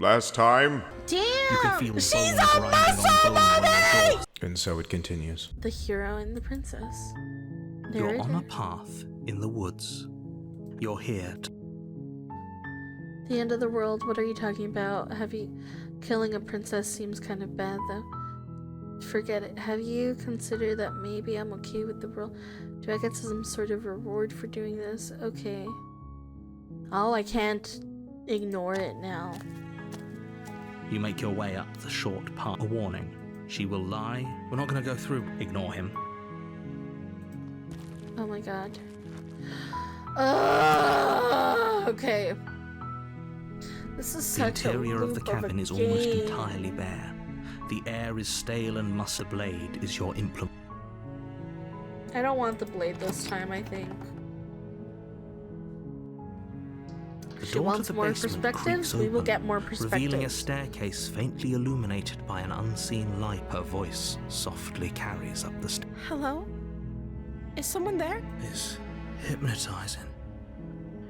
Last time. Damn! You can feel She's bone a grinding muscle on bone when mommy! the door. And so it continues. The hero and the princess. There You're it on a is. path in the woods. You're here to... The end of the world, what are you talking about? Killing a princess seems kind of bad though. Forget it. Have you considered that maybe I'm okay with the world? Do I get some sort of reward for doing this? Okay. Oh, I can't ignore it now. You make your way up the short path. A warning. She will lie. We're not going to go through. Ignore him. Oh my god. Okay. This is The such a interior of the loop cabin a is almost game. entirely bare. The air is stale and muscle. Blade is your implement. I don't want the blade this time, I think. The She door to wants the more basement perspectives. creaks We will open, get more revealing a perspectives. staircase faintly illuminated by an unseen light. Her voice softly carries up the stairs. Hello? Is someone there? It's hypnotizing.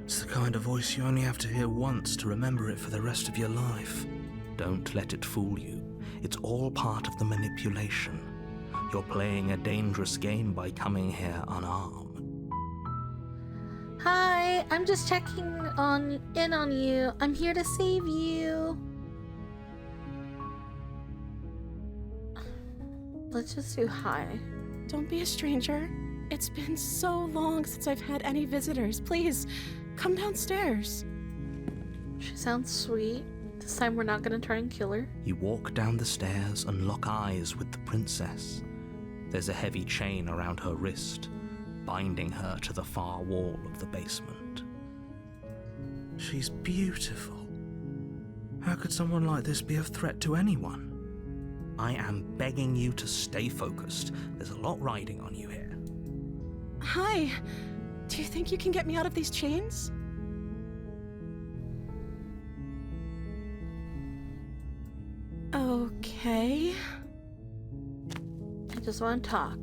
It's the kind of voice you only have to hear once to remember it for the rest of your life. Don't let it fool you. It's all part of the manipulation. You're playing a dangerous game by coming here unarmed. Hi, I'm just checking in on you. I'm here to save you. Let's just do hi. Don't be a stranger. It's been so long since I've had any visitors. Please, come downstairs. She sounds sweet. This time we're not gonna try and kill her. You walk down the stairs and lock eyes with the princess. There's a heavy chain around her wrist, binding her to the far wall of the basement. She's beautiful. How could someone like this be a threat to anyone? I am begging you to stay focused. There's a lot riding on you here. Hi. Do you think you can get me out of these chains? Okay. I just want to talk.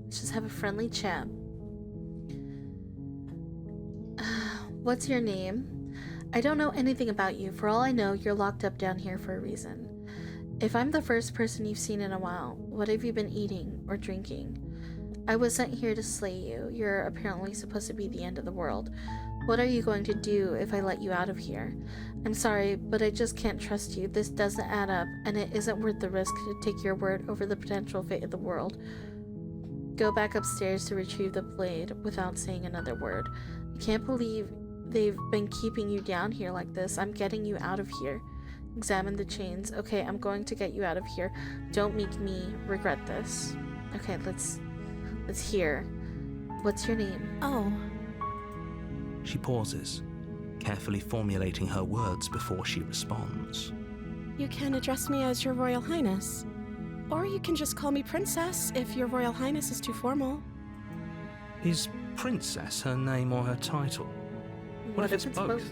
Let's just have a friendly chat. What's your name? I don't know anything about you. For all I know, you're locked up down here for a reason. If I'm the first person you've seen in a while, what have you been eating or drinking? I was sent here to slay you. You're apparently supposed to be the end of the world. What are you going to do if I let you out of here? I'm sorry, but I just can't trust you. This doesn't add up, and it isn't worth the risk to take your word over the potential fate of the world. Go back upstairs to retrieve the blade without saying another word. I can't believe they've been keeping you down here like this. I'm getting you out of here. Examine the chains. Okay, I'm going to get you out of here. Don't make me regret this. Okay, let's hear. What's your name? Oh, She pauses, carefully formulating her words before she responds. you can address me as Your Royal Highness. Or you can just call me Princess if Your Royal Highness is too formal. Is Princess her name or her title? What if it's both?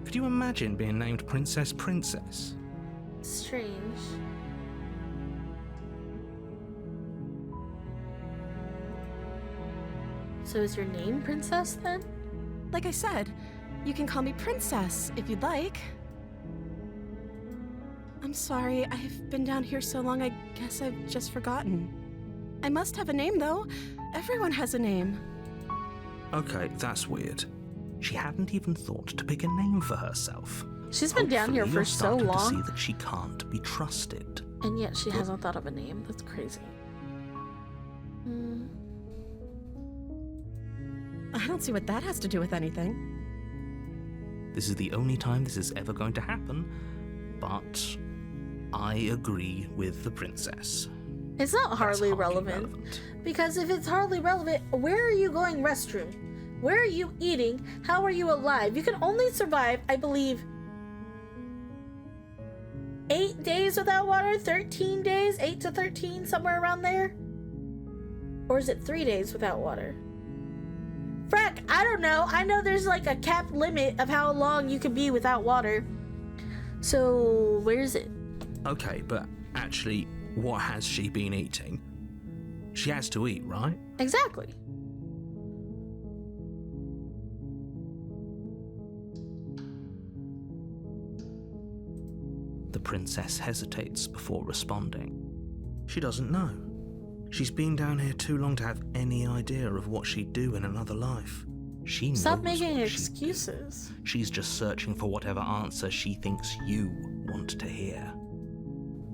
Could you imagine being named Princess Princess? Strange. So is your name Princess then? Like I said, you can call me Princess if you'd like. I'm sorry, I've been down here so long, I guess I've just forgotten. I must have a name, though. Everyone has a name. Okay, that's weird. She hadn't even thought to pick a name for herself. She's been down here Hopefully for you're so starting long, to see that she can't be trusted. and yet she hasn't thought of a name. That's crazy. I don't see what that has to do with anything. This is the only time this is ever going to happen, but I agree with the princess. It's not That's hardly relevant. Because if it's hardly relevant, where are you going restroom? Where are you eating? How are you alive? You can only survive, I believe, 8 days without water, 13 days, 8 to 13, somewhere around there? Or is it 3 days without water? Frack, I don't know. I know there's like a capped limit of how long you can be without water. So, where is it? Okay, but actually, what has she been eating? She has to eat, right? Exactly. The princess hesitates before responding. She doesn't know. She's been down here too long to have any idea of what she'd do in another life. She Stop knows making what she'd do. excuses. She's just searching for whatever answer she thinks you want to hear.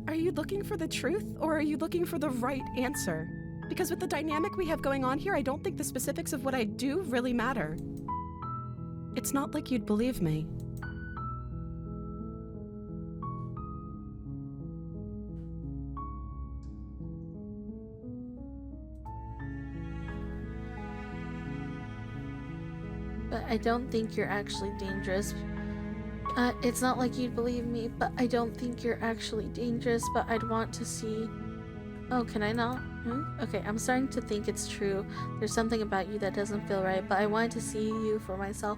Are you looking for the truth, or are you looking for the right answer? Because with the dynamic we have going on here, I don't think the specifics of what I do really matter. It's not like you'd believe me. But I don't think you're actually dangerous. It's not like you'd believe me, but I don't think you're actually dangerous, but I'd want to see... Oh, can I not? Okay, I'm starting to think it's true. There's something about you that doesn't feel right, but I wanted to see you for myself.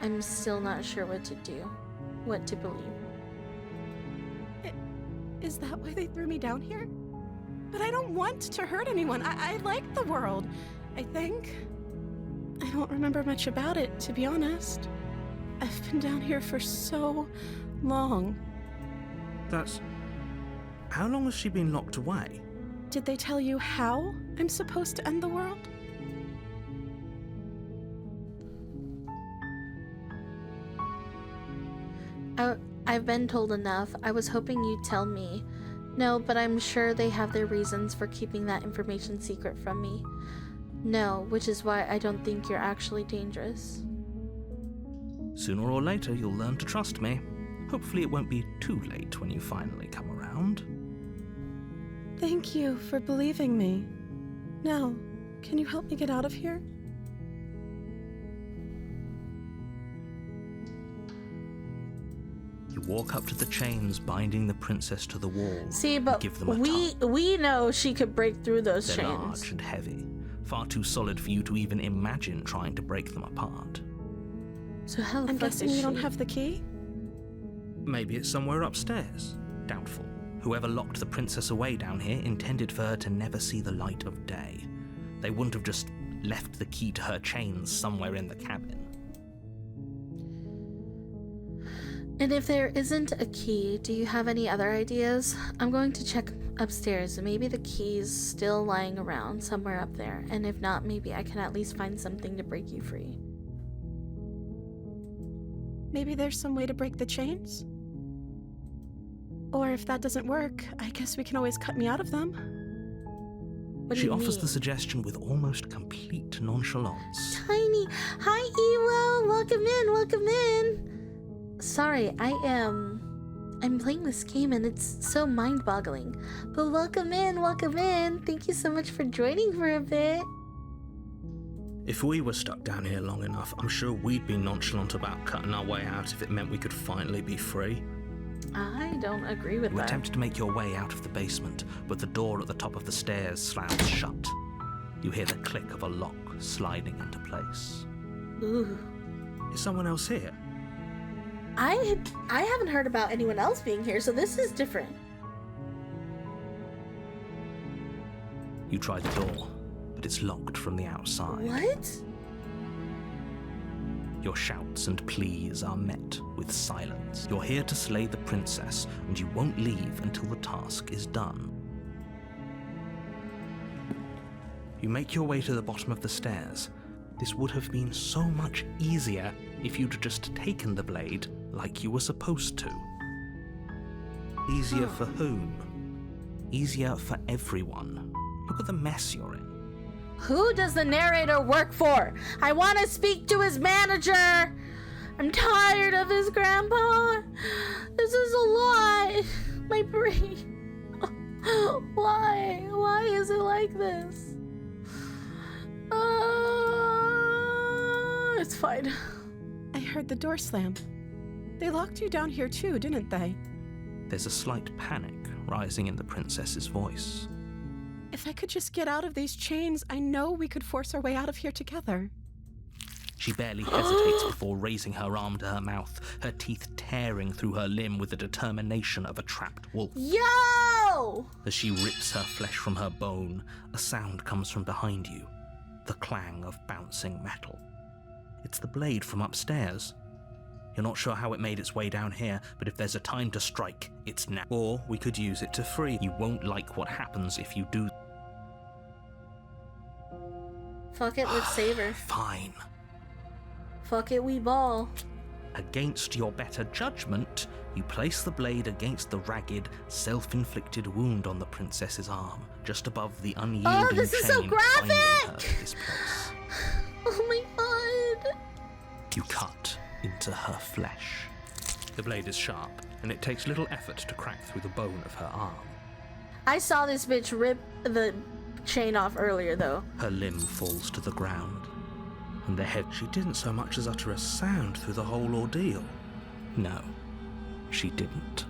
I'm still not sure what to do. What to believe. Is that why they threw me down here? But I don't want to hurt anyone. I like the world, I think. I don't remember much about it, to be honest. I've been down here for so long. That's... How long has she been locked away? Did they tell you how I'm supposed to end the world? I've been told enough. I was hoping you'd tell me. No, but I'm sure they have their reasons for keeping that information secret from me. No, which is why I don't think you're actually dangerous. Sooner or later, you'll learn to trust me. Hopefully it won't be too late when you finally come around. Thank you for believing me. Now, can you help me get out of here? You walk up to the chains binding the princess to the wall. See, but give them a we know she could break through those They're chains. large and heavy, far too solid for you to even imagine trying to break them apart. So how the I'm fuck guessing does you don't she- have the key? Maybe it's somewhere upstairs. Doubtful. Whoever locked the princess away down here intended for her to never see the light of day. They wouldn't have just left the key to her chains somewhere in the cabin. And if there isn't a key, do you have any other ideas? I'm going to check upstairs. Maybe the key's still lying around somewhere up there. And if not, maybe I can at least find something to break you free. Maybe there's some way to break the chains? Or if that doesn't work, I guess we can always cut me out of them. What do She you offers mean? the suggestion with almost complete nonchalance. Tiny. Hi, Ewo. Welcome in. Welcome in. Sorry, I'm playing this game and it's so mind-boggling. But welcome in. Welcome in. Thank you so much for joining for a bit. If we were stuck down here long enough, I'm sure we'd be nonchalant about cutting our way out if it meant we could finally be free. I don't agree with You that. attempt to make your way out of the basement, but the door at the top of the stairs slams shut. You hear the click of a lock sliding into place. Ooh. Is someone else here? I haven't heard about anyone else being here, so this is different. You try the door, but it's locked from the outside. What? Your shouts and pleas are met with silence. You're here to slay the princess, and you won't leave until the task is done. You make your way to the bottom of the stairs. This would have been so much easier if you'd just taken the blade like you were supposed to. Easier for whom? Easier for everyone. Look at the mess you're in. Who does the narrator work for? I want to speak to his manager. I'm tired of this, Grandpa. This is a lot. My brain. Why? Why is it like this? It's fine. I heard the door slam. They locked you down here too, didn't they? There's a slight panic rising in the princess's voice. If I could just get out of these chains, I know we could force our way out of here together. She barely hesitates before raising her arm to her mouth, her teeth tearing through her limb with the determination of a trapped wolf. Yo! As she rips her flesh from her bone, a sound comes from behind you, the clang of bouncing metal. It's the blade from upstairs. You're not sure how it made its way down here, but if there's a time to strike, it's now. Or we could use it to free. You won't like what happens if you do. Fuck it, let's save her. Fine. Fuck it, we ball. Against your better judgment, you place the blade against the ragged, self-inflicted wound on the princess's arm, just above the unyielding this is so chain binding her graphic! to this place. Oh my god. You cut into her flesh. The blade is sharp, and it takes little effort to crack through the bone of her arm. I saw this bitch rip the chain off earlier, though. Her limb falls to the ground, and the head. She didn't so much as utter a sound through the whole ordeal. No, she didn't.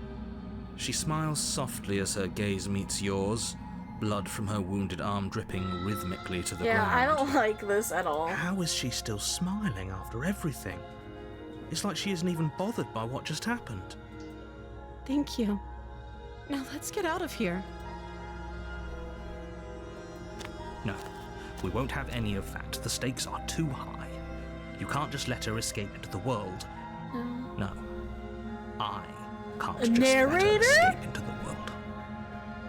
She smiles softly as her gaze meets yours, blood from her wounded arm dripping rhythmically to the ground. Yeah, I don't like this at all. How is she still smiling after everything? It's like she isn't even bothered by what just happened. Thank you. Now let's get out of here. No, we won't have any of that. The stakes are too high. You can't just let her escape into the world. No. I can't just Narrator? let her escape into the world.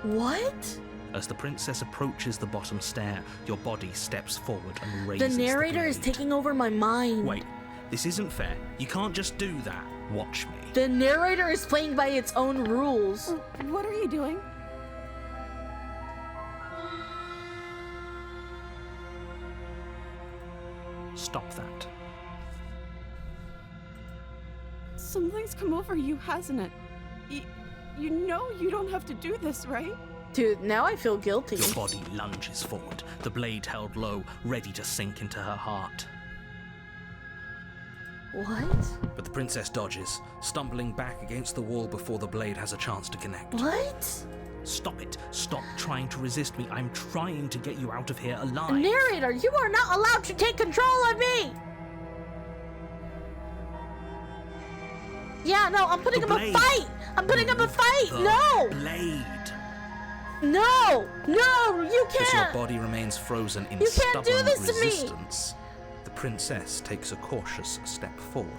What? As the princess approaches the bottom stair, your body steps forward and The raises narrator is blade. taking over my mind. Wait, this isn't fair. You can't just do that. Watch me. The narrator is playing by its own rules. What are you doing? Stop that. Something's come over you, hasn't it? You know you don't have to do this, right? Dude, now I feel guilty. Your body lunges forward, the blade held low, ready to sink into her heart. What? But the princess dodges, stumbling back against the wall before the blade has a chance to connect. What? Stop it. Stop trying to resist me. I'm trying to get you out of here alive. Narrator, you are not allowed to take control of me! Yeah, no, I'm putting The up a blade. fight! I'm putting up a fight! The No! blade. No! No! You As your can't! body remains frozen in You can't do stubborn this to me. resistance, the princess takes a cautious step forward.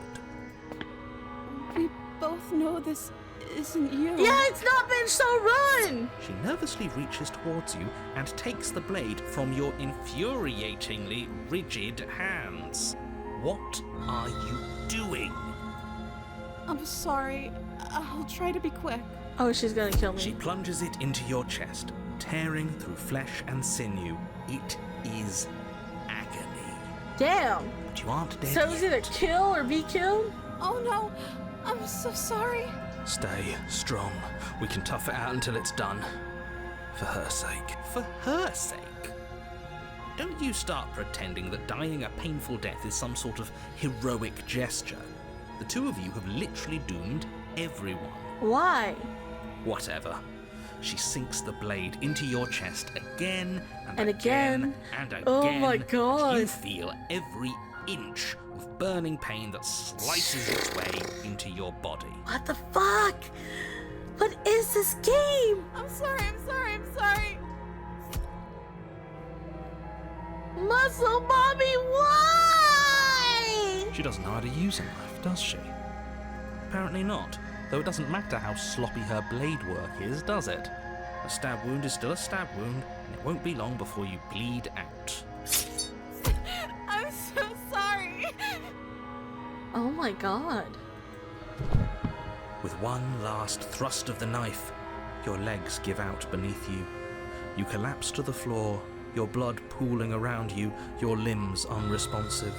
We both know this isn't you. Yeah, it's not, bitch, so run! She nervously reaches towards you and takes the blade from your infuriatingly rigid hands. What are you doing? I'm sorry. I'll try to be quick. Oh, she's gonna kill me. She plunges it into your chest, tearing through flesh and sinew. It is agony. Damn! But you aren't dead So it was yet. either kill or be killed? Oh no, I'm so sorry. Stay strong. We can tough it out until it's done. For her sake. For her sake? Don't you start pretending that dying a painful death is some sort of heroic gesture. The two of you have literally doomed everyone. Why? Whatever. She sinks the blade into your chest again And again. and again. Oh my God. You feel every inch of burning pain that slices its way into your body. What the fuck? What is this game? I'm sorry. Muscle Mommy, why? She doesn't know how to use a knife, does she? Apparently not, though it doesn't matter how sloppy her blade work is, does it? A stab wound is still a stab wound, and it won't be long before you bleed out. I'm so sorry. Oh my god. With one last thrust of the knife, your legs give out beneath you. You collapse to the floor, your blood pooling around you, your limbs unresponsive.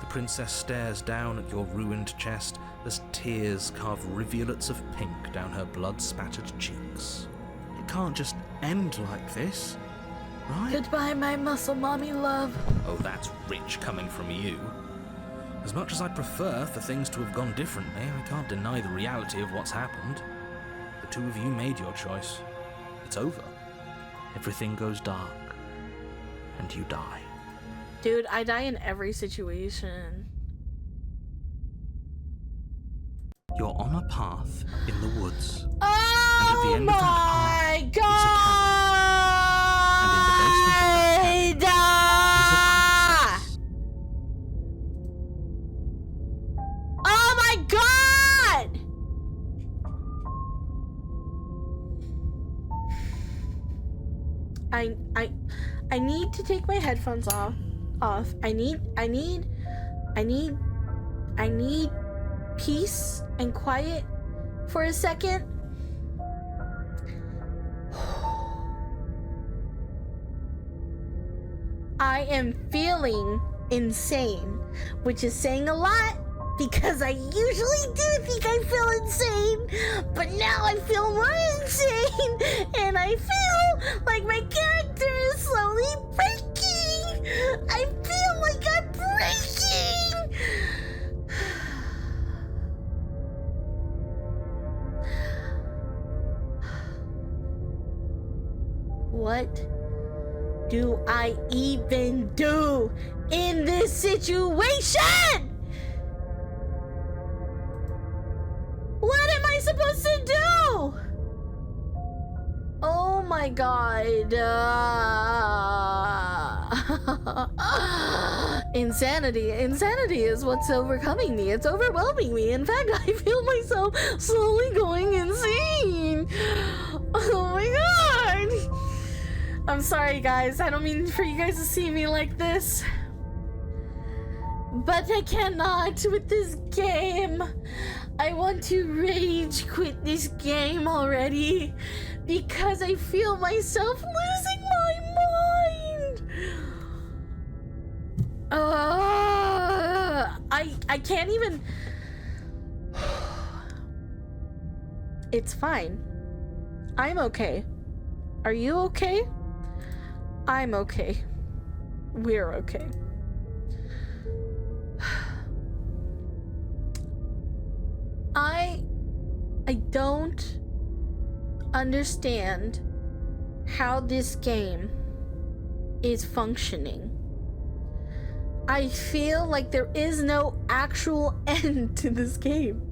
The princess stares down at your ruined chest as tears carve rivulets of pink down her blood-spattered cheeks. It can't just end like this, right? Goodbye, my Muscle Mommy love. Oh, that's rich coming from you. As much as I'd prefer for things to have gone differently, I can't deny the reality of what's happened. The two of you made your choice. It's over. Everything goes dark, and you die. Dude, I die in every situation. You're on a path in the woods, Oh and at the end of that my path is a cabin. And in the basement of that cabin is a princess. Oh I need to take my headphones off. I need peace and quiet for a second. I am feeling insane, which is saying a lot because I usually do think I feel insane, but now I feel more insane, and I feel like my character is slowly breaking. I feel like I'm breaking. What do I even do in this situation? What am I supposed to do? Oh my god. Insanity is what's overcoming me. It's overwhelming me. In fact, I feel myself slowly going insane. Oh my god. I'm sorry, guys. I don't mean for you guys to see me like this. But I cannot with this game. I want to rage quit this game already because I feel myself losing my mind. I can't even. It's fine. I'm okay. Are you okay? I'm okay. We're okay. I don't understand how this game is functioning. I feel like there is no actual end to this game.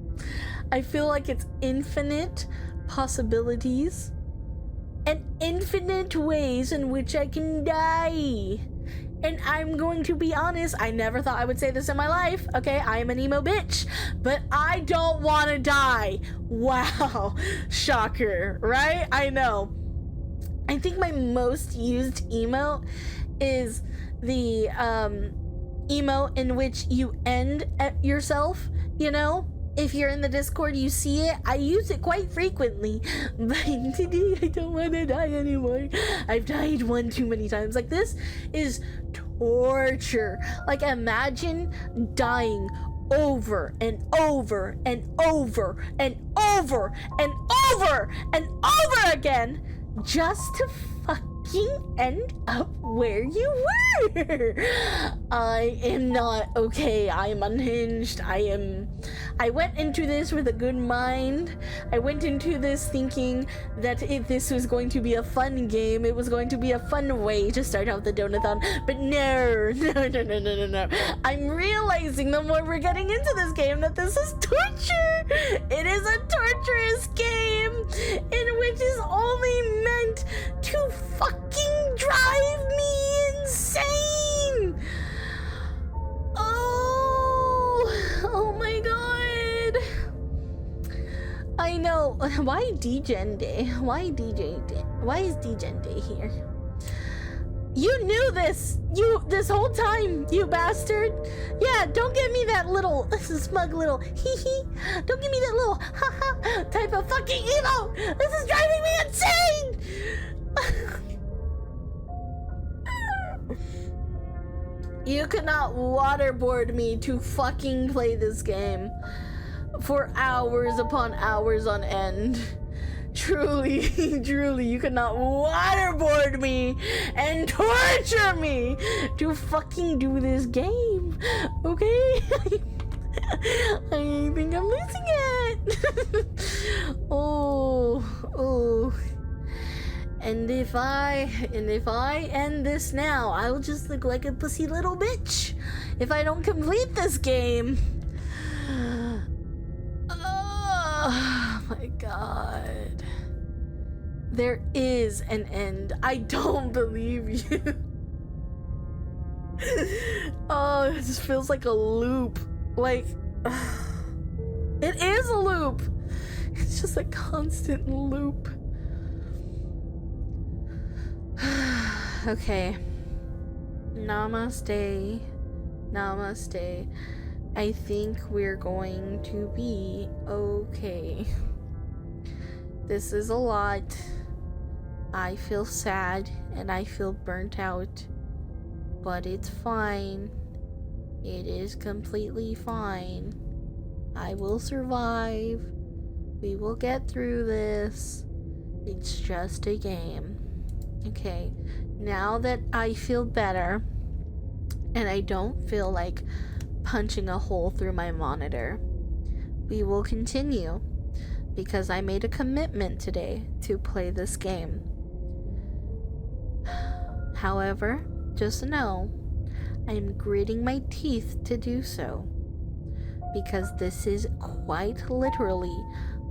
I feel like it's infinite possibilities and infinite ways in which I can die. And I'm going to be honest, I never thought I would say this in my life, okay? I am an emo bitch, but I don't want to die. Wow. Shocker, right? I know. I think my most used emote is the emote in which you end at yourself, you know? If you're in the Discord, you see it. I use it quite frequently, but today I don't want to die anymore. I've died one too many times. Like, this is torture. Like, imagine dying over and over and over and over and over and over again just to fucking end up where you were. I am not okay. I am unhinged. I went into this with a good mind. I went into this thinking that if this was going to be a fun game, it was going to be a fun way to start out the Donathon. But no. I'm realizing the more we're getting into this game that this is torture. It is a torturous game in which is only meant to fucking drive me insane. Oh my god. I know. Why Degen Day? Why is Degen Day here? You knew this this whole time, you bastard. Yeah, don't give me that little smug little hee. Don't give me that little haha type of fucking emo. This is driving me insane. You could not waterboard me to fucking play this game for hours upon hours on end. Truly, you could not waterboard me and torture me to fucking do this game. Okay? I think I'm losing it. Oh. And if I end this now, I will just look like a pussy little bitch if I don't complete this game. Oh my god. There is an end. I don't believe you. Oh, it just feels like a loop. Like, it is a loop. It's just a constant loop. Okay. Namaste. Namaste. I think we're going to be okay. This is a lot. I feel sad and I feel burnt out. But it's fine. It is completely fine. I will survive. We will get through this. It's just a game. Okay, now that I feel better and I don't feel like punching a hole through my monitor, we will continue because I made a commitment today to play this game. However, just know I'm gritting my teeth to do so because this is quite literally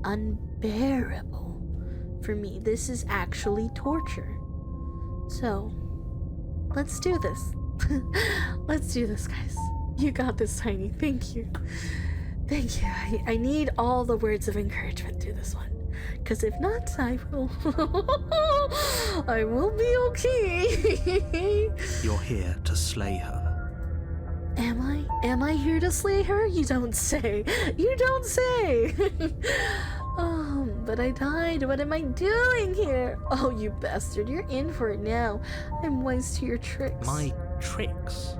unbearable for me. This is actually torture. So, let's do this. Let's do this, guys. You got this, Tiny. Thank you. Thank you. I need all the words of encouragement through this one. Because if not, I will... I will be okay. You're here to slay her. Am I? Am I here to slay her? You don't say. You don't say. But I died. What am I doing here? Oh, you bastard. You're in for it now. I'm wise to your tricks. My tricks?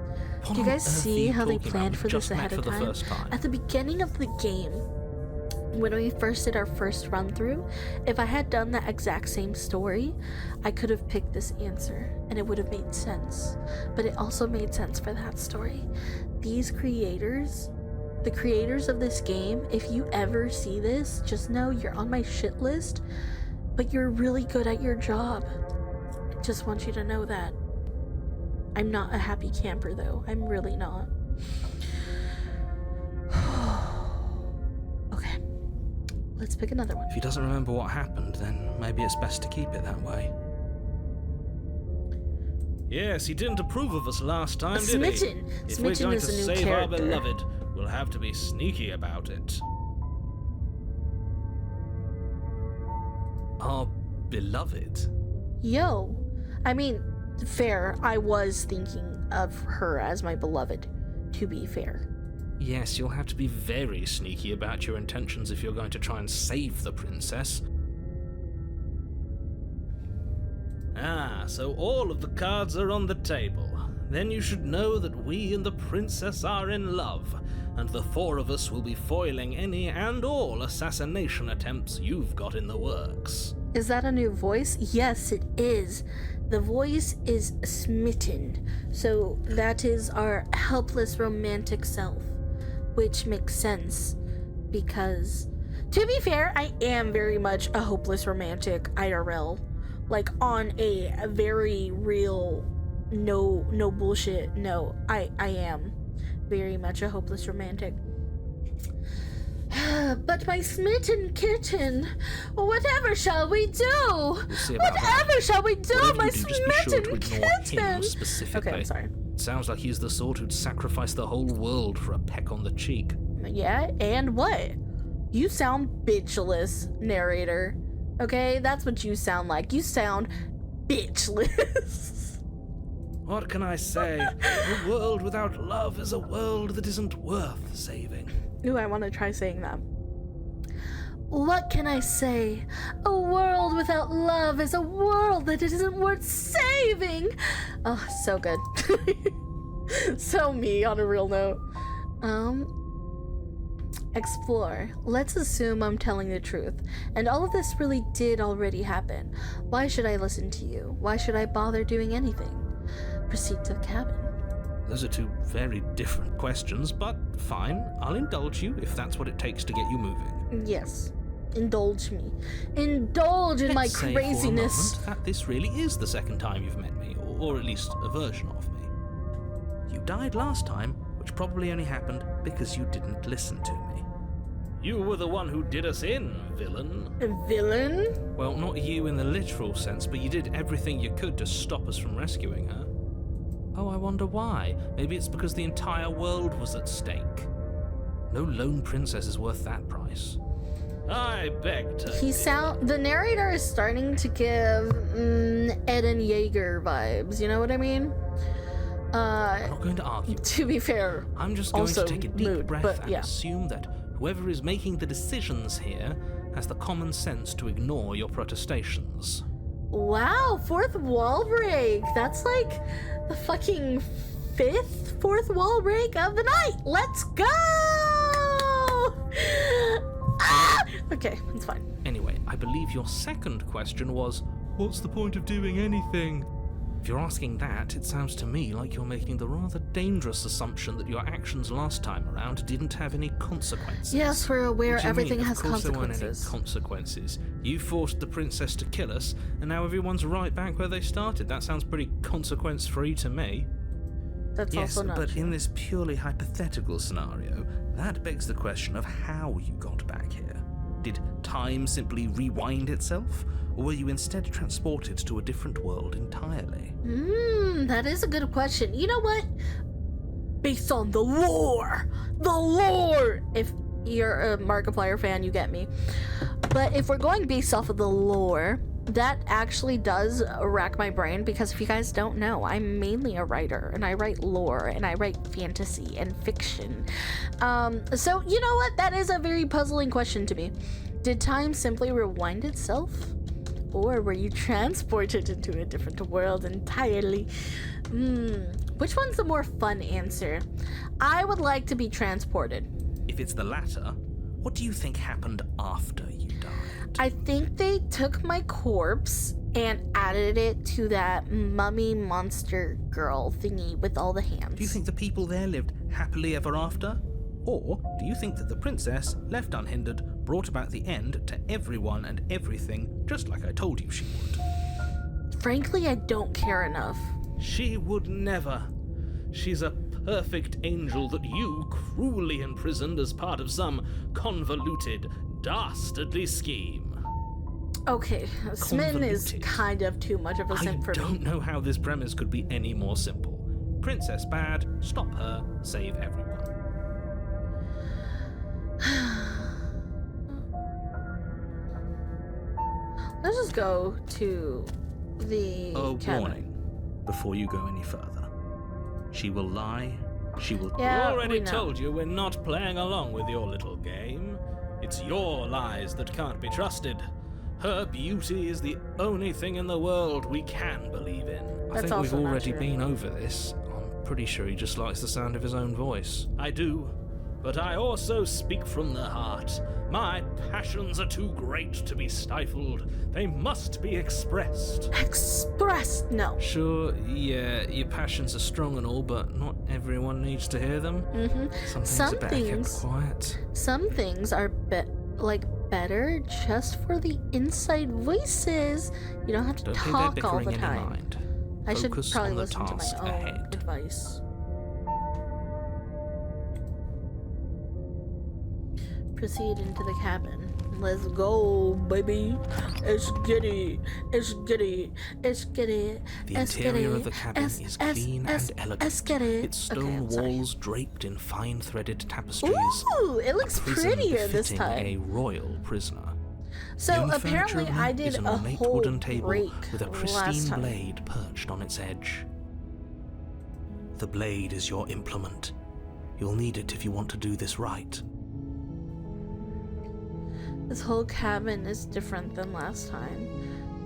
What Do you on guys earth are see you how they talking planned about? for We've this just met ahead of for the time? first time. At the beginning of the game, when we first did our first run through, if I had done that exact same story, I could have picked this answer and it would have made sense. But it also made sense for that story. These creators, the creators of this game, if you ever see this, just know you're on my shit list, but you're really good at your job. I just want you to know that. I'm not a happy camper though. I'm really not. Okay. Let's pick another one. If he doesn't remember what happened, then maybe it's best to keep it that way. Yes, he didn't approve of us last time, did he? Smitten. If we're Smitten going is to a new save our character. beloved, we'll have to be sneaky about it. Our beloved? Yo. I mean, fair. I was thinking of her as my beloved, to be fair. Yes, you'll have to be very sneaky about your intentions if you're going to try and save the princess. Ah, so all of the cards are on the table. Then you should know that we and the princess are in love, and the four of us will be foiling any and all assassination attempts you've got in the works. Is that a new voice? Yes, it is. The voice is Smitten. So that is our helpless romantic self, which makes sense because, to be fair, I am very much a hopeless romantic IRL. Like on a very real, no bullshit. No, I am very much a hopeless romantic. But my smitten kitten, whatever shall we do? We'll see about that. Whatever shall we do, Whatever my you do, just be sure smitten to ignore him kitten? specifically. Okay, I'm sorry. Sounds like he's the sort who'd sacrifice the whole world for a peck on the cheek. Yeah, and what? You sound bitchless, narrator. Okay, that's what you sound like. You sound bitchless. What can I say? A world without love is a world that isn't worth saving. Ooh, I want to try saying that. What can I say? A world without love is a world that isn't worth saving. Oh, so good. So me on a real note. Explore. Let's assume I'm telling the truth, and all of this really did already happen. Why should I listen to you? Why should I bother doing anything? Proceed to the cabin. Those are two very different questions, but fine. I'll indulge you if that's what it takes to get you moving. Yes. Indulge me. Indulge in my Let's say craziness. for a moment that this really is the second time you've met me, or at least a version of me. You died last time, which probably only happened because you didn't listen to me. You were the one who did us in, villain. A villain? Well, not you in the literal sense, but you did everything you could to stop us from rescuing her. Oh, I wonder why. Maybe it's because the entire world was at stake. No lone princess is worth that price. I beg to. The narrator is starting to give Eden Yeager vibes. You know what I mean? I'm not going to argue. To be fair, I'm just going also to take a deep mood, breath but and yeah. assume that whoever is making the decisions here has the common sense to ignore your protestations. Wow, fourth wall break. That's like the fucking fourth wall break of the night. Let's go! Ah! Okay, it's fine. Anyway, I believe your second question was, what's the point of doing anything? If you're asking that, it sounds to me like you're making the rather dangerous assumption that your actions last time around didn't have any consequences. Yes, we're aware What do you everything mean? has Of course consequences. there weren't any consequences. You forced the princess to kill us, and now everyone's right back where they started. That sounds pretty consequence-free to me. That's Yes, also not but true. in this purely hypothetical scenario, that begs the question of how you got back here. Did time simply rewind itself, or were you instead transported to a different world entirely? That is a good question. You know what? Based on the lore! If you're a Markiplier fan, you get me. But if we're going based off of the lore, that actually does rack my brain, because if you guys don't know, I'm mainly a writer, and I write lore, and I write fantasy and fiction. So you know what? That is a very puzzling question to me. Did time simply rewind itself? Or were you transported into a different world entirely? Which one's the more fun answer? I would like to be transported. If it's the latter, what do you think happened after you died? I think they took my corpse and added it to that mummy monster girl thingy with all the hands. Do you think the people there lived happily ever after? Or do you think that the princess, left unhindered, brought about the end to everyone and everything, just like I told you she would? Frankly, I don't care enough. She would never. She's a perfect angel that you cruelly imprisoned as part of some convoluted, dastardly scheme. Okay, Smitten is Convoluted. kind of too much of a simp for I don't me. know how this premise could be any more simple. Princess bad, stop her, save everyone. Let's just go to the A cabin. warning, before you go any further. She will lie, she will... Yeah, We already we know. told you we're not playing along with your little game. It's your lies that can't be trusted. Her beauty is the only thing in the world we can believe in. I That's think we've also not already true. been over this. I'm pretty sure he just likes the sound of his own voice. I do, but I also speak from the heart. My passions are too great to be stifled. They must be expressed. Expressed, no. Sure, yeah, your passions are strong and all, but not everyone needs to hear them. Some things Some are better kept things- quiet. Some things are better just for the inside voices. You don't have to Don't pay their talk all bickering the any time. mind. I should Focus probably on the listen to my task own ahead. advice. Proceed into the cabin. Let's go, baby. It's giddy. It's giddy. It's giddy. The it's interior giddy. of the cabin is clean and elegant. It's giddy. Its Okay, stone I'm sorry. walls draped in fine-threaded tapestries. Ooh, it looks Prison prettier this befitting time. a royal prisoner. The So only furniture apparently of I note did is an a ornate whole wooden table break with a last pristine time. blade perched on its edge. The blade is your implement. You'll need it if you want to do this right. This whole cabin is different than last time.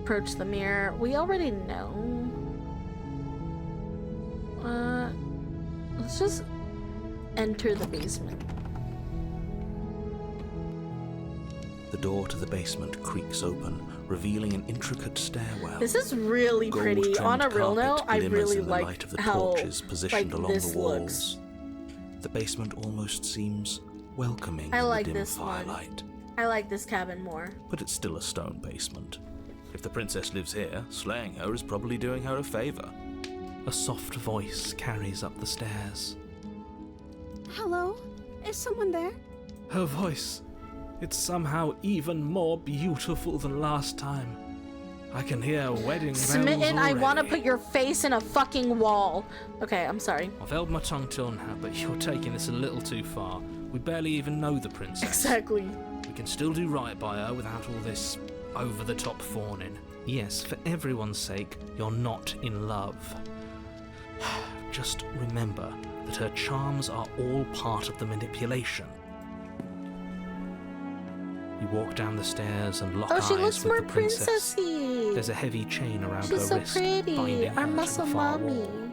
Approach the mirror. We already know. Let's just enter the basement. The door to the basement creaks open, revealing an intricate stairwell. This is really pretty. On a Gold-trimmed real note, carpet I glimmers really in the like light of the how torches positioned like along this the looks. walls. The basement almost seems welcoming I in like the dim this one. firelight. I like this cabin more. But it's still a stone basement. If the princess lives here, slaying her is probably doing her a favor. A soft voice carries up the stairs. Hello? Is someone there? Her voice. It's somehow even more beautiful than last time. I can hear wedding bells Smitten, I want to already. put your face in a fucking wall. Okay, I'm sorry. I've held my tongue till now, but you're taking this a little too far. We barely even know the princess. Exactly. We can still do right by her without all this over-the-top fawning. Yes, for everyone's sake, you're not in love. Just remember that her charms are all part of the manipulation. You walk down the stairs and lock Oh, eyes she looks with more the princess. princessy. There's a heavy chain around She's her so wrist, pretty. binding her Our to muscle the far mommy. wall.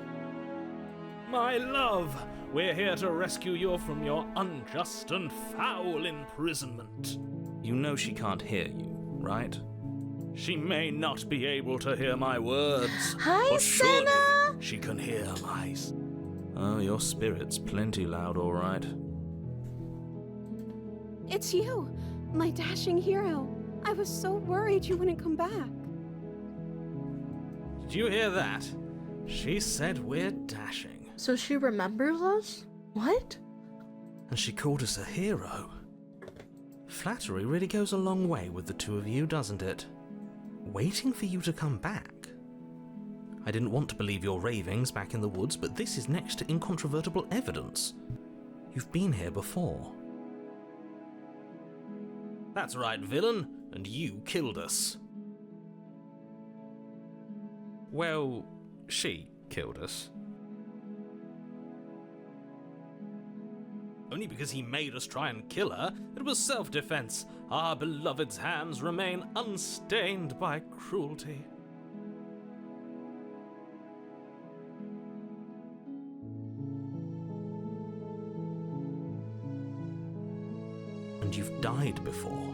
My love, we're here to rescue you from your unjust and foul imprisonment. You know she can't hear you, right? She may not be able to hear my words, Hi, but surely Senna. she can hear my... Oh, your spirit's plenty loud, all right. It's you, my dashing hero. I was so worried you wouldn't come back. Did you hear that? She said we're dashing. So she remembers us? What? And she called us a hero. Flattery really goes a long way with the two of you, doesn't it? Waiting for you to come back. I didn't want to believe your ravings back in the woods, but this is next to incontrovertible evidence. You've been here before. That's right, villain, and you killed us. Well, she killed us. Only because he made us try and kill her. It was self-defense. Our beloved's hands remain unstained by cruelty. And you've died before.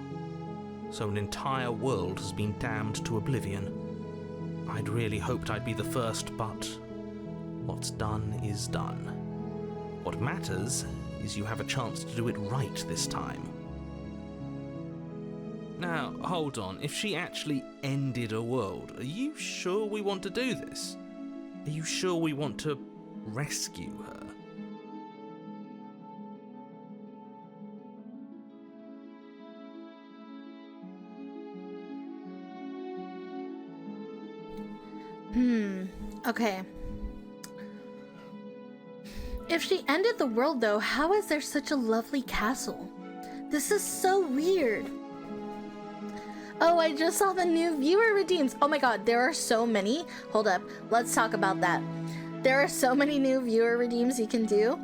So an entire world has been damned to oblivion. I'd really hoped I'd be the first, but what's done is done. What matters is you have a chance to do it right this time. Now, hold on. If she actually ended a world, are you sure we want to do this? Are you sure we want to rescue her? Okay. If she ended the world, though, how is there such a lovely castle? This is so weird. Oh, I just saw the new viewer redeems. Oh my god, there are so many. Hold up, let's talk about that. There are so many new viewer redeems you can do.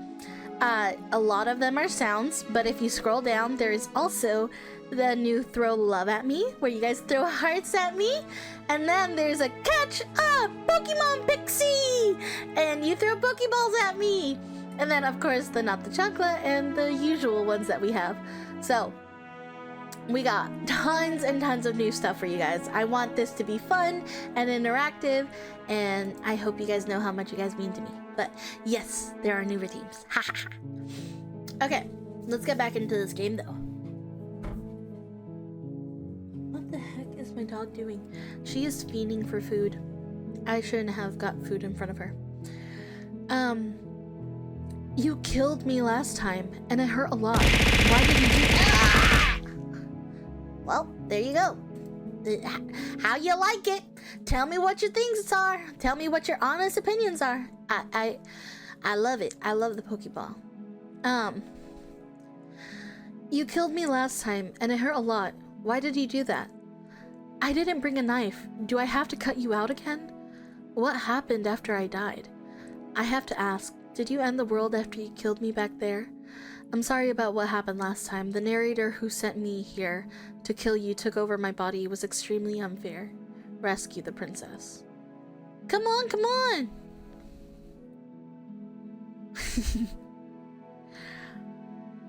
A lot of them are sounds, but if you scroll down, there is also the new throw love at me, where you guys throw hearts at me. And then there's a catch up Pokemon Pixie, and you throw Pokeballs at me. And then, of course, the Not the Chocolate and the usual ones that we have. So, we got tons and tons of new stuff for you guys. I want this to be fun and interactive, and I hope you guys know how much you guys mean to me. But yes, there are new redeems. Okay, let's get back into this game though. What the heck is my dog doing? She is fiending for food. I shouldn't have got food in front of her. You killed me last time, and it hurt a lot. Why did you do that? Well, there you go. How you like it? Tell me what your things are. Tell me what your honest opinions are. I love it. I love the Pokeball. You killed me last time, and it hurt a lot. Why did you do that? I didn't bring a knife. Do I have to cut you out again? What happened after I died? I have to ask, did you end the world after you killed me back there? I'm sorry about what happened last time. The narrator who sent me here to kill you took over my body. It was extremely unfair. Rescue the princess. Come on, come on!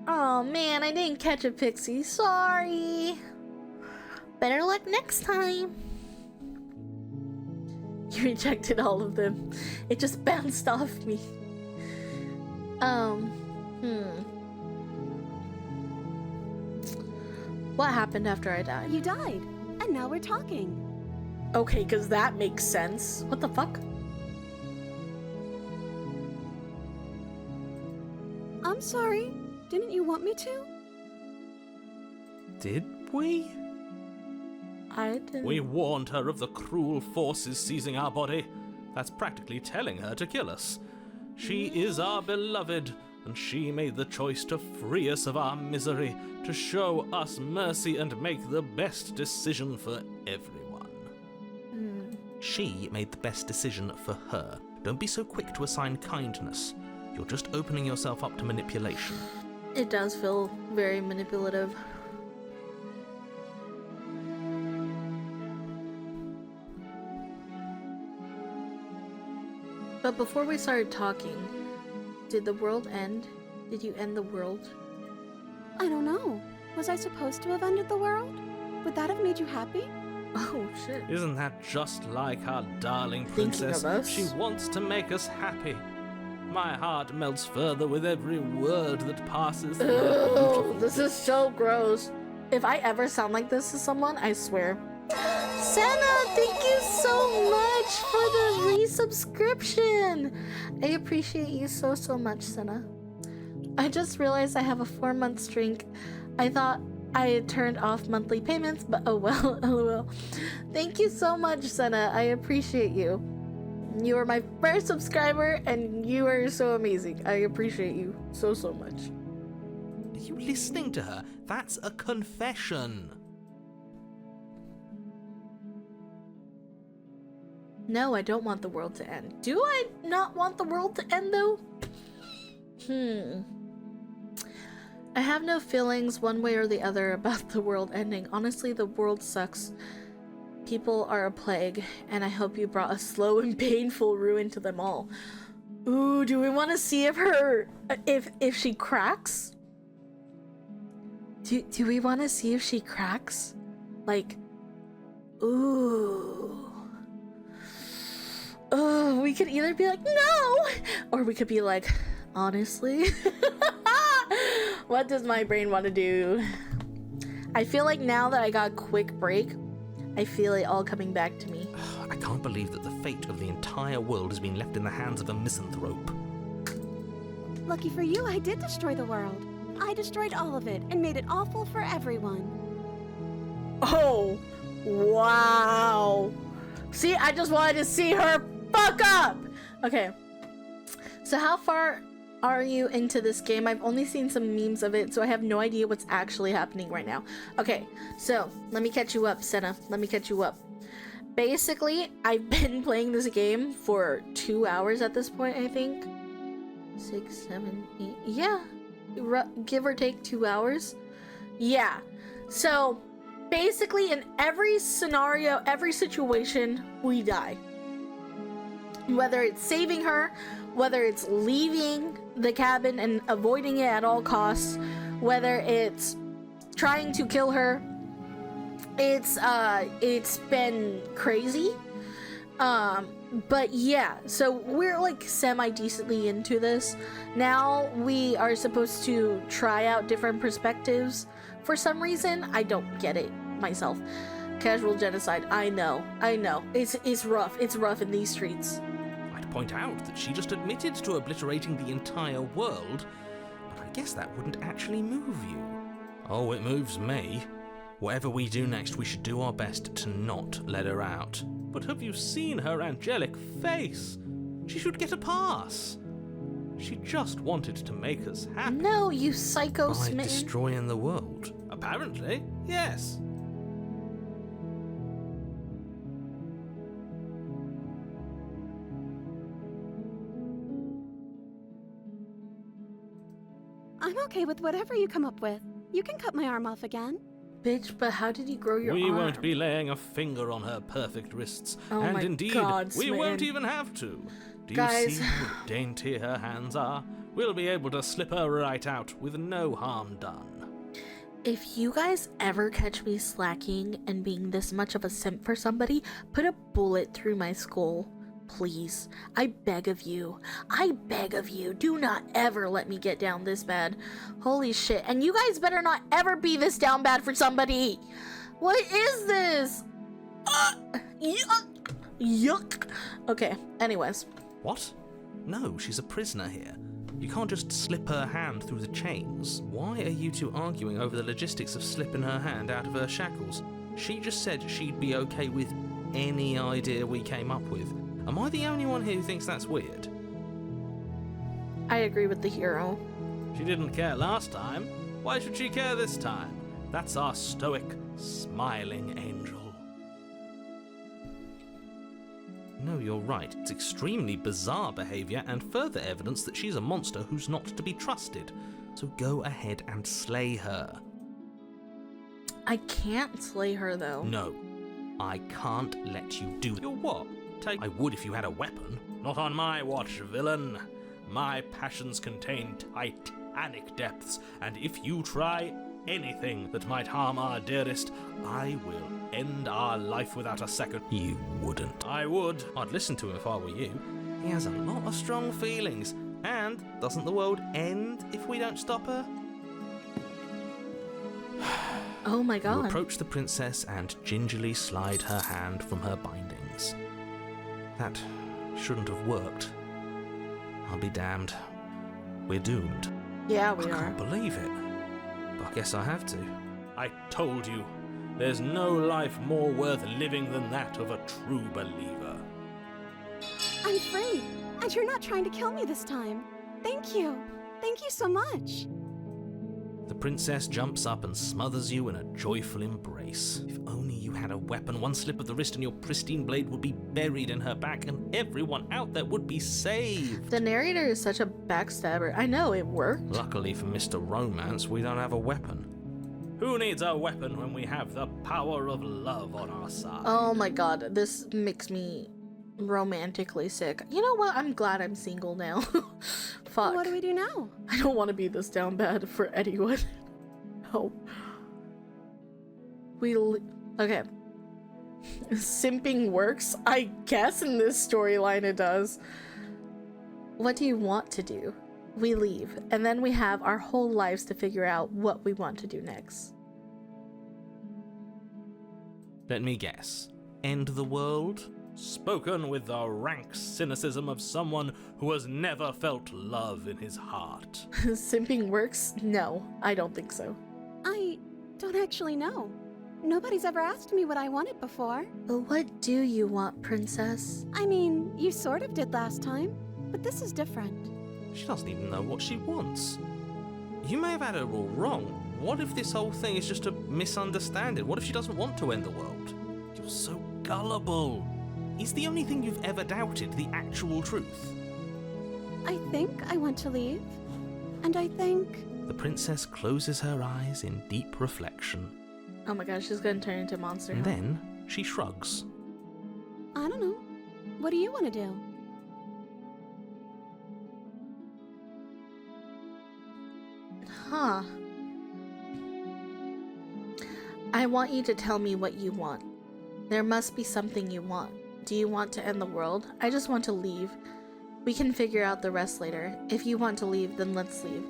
Oh man, I didn't catch a pixie. Sorry. Better luck next time. You rejected all of them. It just bounced off me. What happened after I died? You died, and now we're talking. Okay, because that makes sense. What the fuck? I'm sorry. Didn't you want me to? Did we? I didn't. We warned her of the cruel forces seizing our body. That's practically telling her to kill us. She is our beloved, and she made the choice to free us of our misery, to show us mercy and make the best decision for everyone. She made the best decision for her. Don't be so quick to assign kindness. You're just opening yourself up to manipulation. It does feel very manipulative. But before we started talking, did the world end? Did you end the world? I don't know. Was I supposed to have ended the world? Would that have made you happy? Oh shit. Isn't that just like our darling Thinking princess? of us? She wants to make us happy. My heart melts further with every word that passes through her Oh, beautiful this is so gross. If I ever sound like this to someone, I swear. Senna, thank you so much for the resubscription. I appreciate you so much, Senna. I just realized I have a 4-month streak. I thought I had turned off monthly payments, but oh well, lol. Thank you so much, Senna. I appreciate you. You are my first subscriber, and you are so amazing. I appreciate you so much. Are you listening to her? That's a confession. No, I don't want the world to end. Do I not want the world to end, though? I have no feelings one way or the other about the world ending. Honestly, the world sucks. People are a plague, and I hope you brought a slow and painful ruin to them all. Ooh, do we want to see if she cracks? Do we want to see if she cracks? Like, ooh. Oh, we could either be like, no! Or we could be like, honestly? What does my brain want to do? I feel like now that I got a quick break, I feel it all coming back to me. I can't believe that the fate of the entire world has been left in the hands of a misanthrope. Lucky for you, I did destroy the world. I destroyed all of it and made it awful for everyone. Oh, wow. See, I just wanted to see her fuck up. Okay. So how far are you into this game? I've only seen some memes of it, so I have no idea what's actually happening right now. Okay, so let me catch you up, Senna. Let me catch you up. Basically, I've been playing this game for 2 hours at this point, I think. 6, 7, 8. Yeah. Give or take 2 hours. Yeah. So basically, in every scenario, every situation, we die. Whether it's saving her, whether it's leaving the cabin and avoiding it at all costs, whether it's trying to kill her, it's been crazy. But yeah, so we're like semi-decently into this. Now we are supposed to try out different perspectives. For some reason, I don't get it myself. Casual genocide, I know. It's rough. It's rough in these streets. I'd point out that she just admitted to obliterating the entire world, but I guess that wouldn't actually move you. Oh, it moves me. Whatever we do next, we should do our best to not let her out. But have you seen her angelic face? She should get a pass. She just wanted to make us happy. No, you psycho By smitten. destroying the world. Apparently, yes. I'm okay with whatever you come up with. You can cut my arm off again. Bitch, but how did you grow your We arm? won't be laying a finger on her perfect wrists. Oh and my indeed, God, we Smitten. won't even have to. Do you Guys. see how dainty her hands are? We'll be able to slip her right out with no harm done. If you guys ever catch me slacking and being this much of a simp for somebody, put a bullet through my skull. Please. I beg of you. I beg of you. Do not ever let me get down this bad. Holy shit. And you guys better not ever be this down bad for somebody. What is this? Yuck. Yuck. Okay, anyways. What? No, she's a prisoner here. You can't just slip her hand through the chains. Why are you two arguing over the logistics of slipping her hand out of her shackles? She just said she'd be okay with any idea we came up with. Am I the only one here who thinks that's weird? I agree with the hero. She didn't care last time. Why should she care this time? That's our stoic, smiling angel. No, you're right. It's extremely bizarre behavior and further evidence that she's a monster who's not to be trusted. So go ahead and slay her. I can't slay her though. No, I can't let you do your what? I would if you had a weapon. Not on my watch, villain. My passions contain titanic depths, and if you try anything that might harm our dearest, I will end our life without a second. You wouldn't. I would. I'd listen to him if I were you. He has a lot of strong feelings, and doesn't the world end if we don't stop her? Oh my You god. approach the princess and gingerly slide her hand from her bindings. That shouldn't have worked. I'll be damned. We're doomed. Yeah, I we are. can't believe it. But I guess I have to. I told you, there's no life more worth living than that of a true believer. I'm free, and you're not trying to kill me this time. Thank you. Thank you so much. The princess jumps up and smothers you in a joyful embrace. If only you had a weapon, one slip of the wrist and your pristine blade would be buried in her back and everyone out there would be saved. The narrator is such a backstabber. I know, it worked. Luckily for Mr. Romance, we don't have a weapon. Who needs a weapon when we have the power of love on our side? Oh my god, this makes me romantically sick. You know what? I'm glad I'm single now. Fuck. What do we do now? I don't want to be this down bad for anyone. No. Okay. Simping works? I guess in this storyline it does. What do you want to do? We leave, and then we have our whole lives to figure out what we want to do next. Let me guess. End the world? Spoken with the rank cynicism of someone who has never felt love in his heart. Simping works? No, I don't think so. I don't actually know. Nobody's ever asked me what I wanted before. But what do you want, princess? I mean, you sort of did last time, but this is different. She doesn't even know what she wants. You may have had her all wrong. What if this whole thing is just a misunderstanding? What if she doesn't want to end the world? You're so gullible. Is the only thing you've ever doubted the actual truth? I think I want to leave, and I think... The princess closes her eyes in deep reflection, Oh my gosh, she's gonna turn into a monster. and then she shrugs. I don't know. What do you want to do? Huh. I want you to tell me what you want. There must be something you want. Do you want to end the world? I just want to leave. We can figure out the rest later. If you want to leave, then let's leave.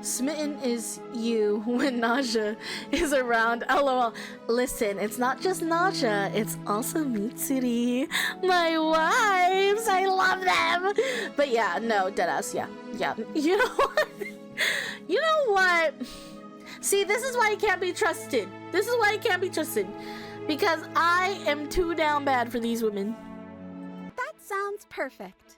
Smitten is you when Naja is around. LOL. Listen, it's not just Naja, it's also Mitsuri. My wives, I love them. But yeah, no, deadass, yeah. You know what? You know what? See, this is why he can't be trusted. This is why he can't be trusted. Because I am too down bad for these women. That sounds perfect.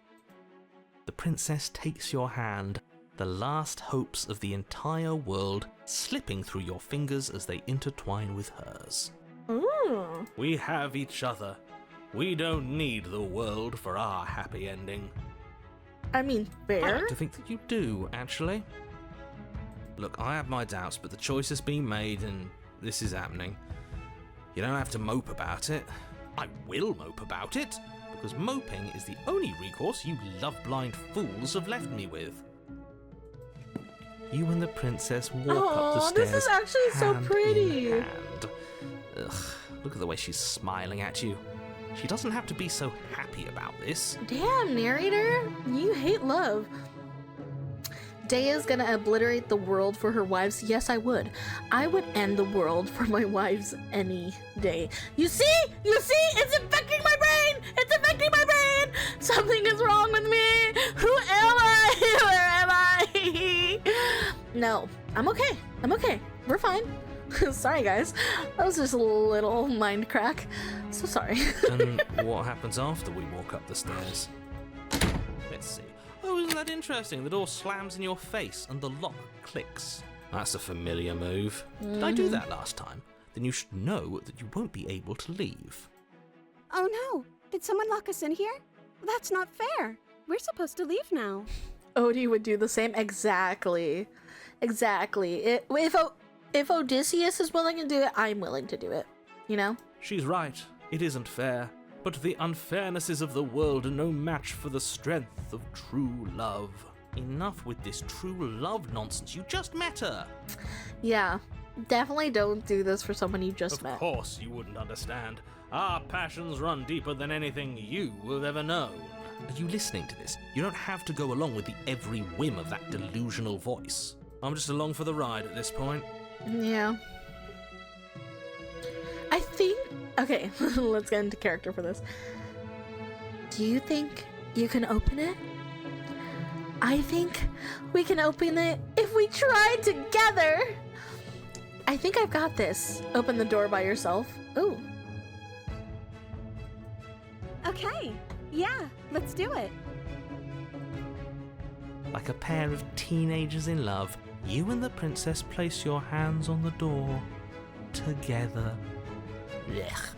The princess takes your hand, the last hopes of the entire world slipping through your fingers as they intertwine with hers. Ooh. We have each other. We don't need the world for our happy ending. I mean, I fair. like to think that you do, actually. Look, I have my doubts, but the choice has been made and this is happening. You don't have to mope about it. I will mope about it, because moping is the only recourse you love-blind fools have left me with. You and the princess walk up the Aw, stairs. this is actually so hand in pretty. hand. Ugh, look at the way she's smiling at you. She doesn't have to be so happy about this. Damn, narrator. You hate love. Daya's gonna obliterate the world for her wives. Yes, I would. I would end the world for my wives any day. You see? It's affecting my brain! It's affecting my brain! Something is wrong with me! Who am I? Where am I? No, I'm okay. We're fine. Sorry, guys. That was just a little mind crack. So sorry. And what happens after we walk up the stairs? Let's see. Oh, isn't that interesting? The door slams in your face and the lock clicks. That's a familiar move. Did I do that last time? Then you should know that you won't be able to leave. Oh no! Did someone lock us in here? That's not fair. We're supposed to leave now. Odie would do the same. Exactly. If Odysseus is willing to do it, I'm willing to do it. You know? She's right. It isn't fair. But the unfairnesses of the world are no match for the strength of true love. Enough with this true love nonsense. You just met her. Yeah. Definitely don't do this for someone you just met. Of course you wouldn't understand. Our passions run deeper than anything you have ever known. Are you listening to this? You don't have to go along with the every whim of that delusional voice. I'm just along for the ride at this point. Yeah. I think... Okay, let's get into character for this. Do you think you can open it? I think we can open it if we try together. I think I've got this. Open the door by yourself. Ooh. Okay, yeah, let's do it. Like a pair of teenagers in love, you and the princess place your hands on the door together. Blech.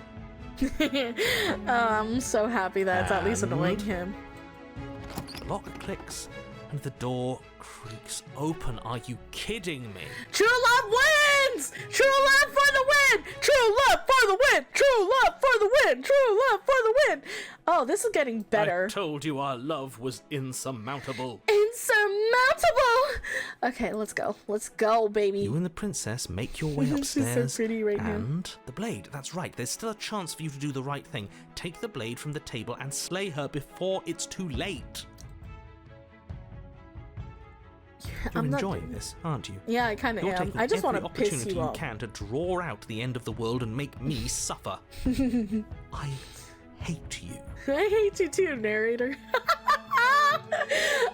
I'm so happy that it's at least annoying And- him. The lock clicks and the door creaks open. Are you kidding me? True love wins! True love for the win! True love for the win! True love for the win! True love for the win! Oh, this is getting better. I told you our love was insurmountable. Insurmountable! Okay, let's go. Let's go, baby. You and the princess make your way She's so upstairs. pretty right now. And the blade, that's right. There's still a chance for you to do the right thing. Take the blade from the table and slay her before it's too late. You're I'm not- enjoying this, aren't you? Yeah, I kind of You're am. taking I just want every to piss opportunity you you off. can to draw out the end of the world and make me suffer. I hate you. I hate you too, narrator.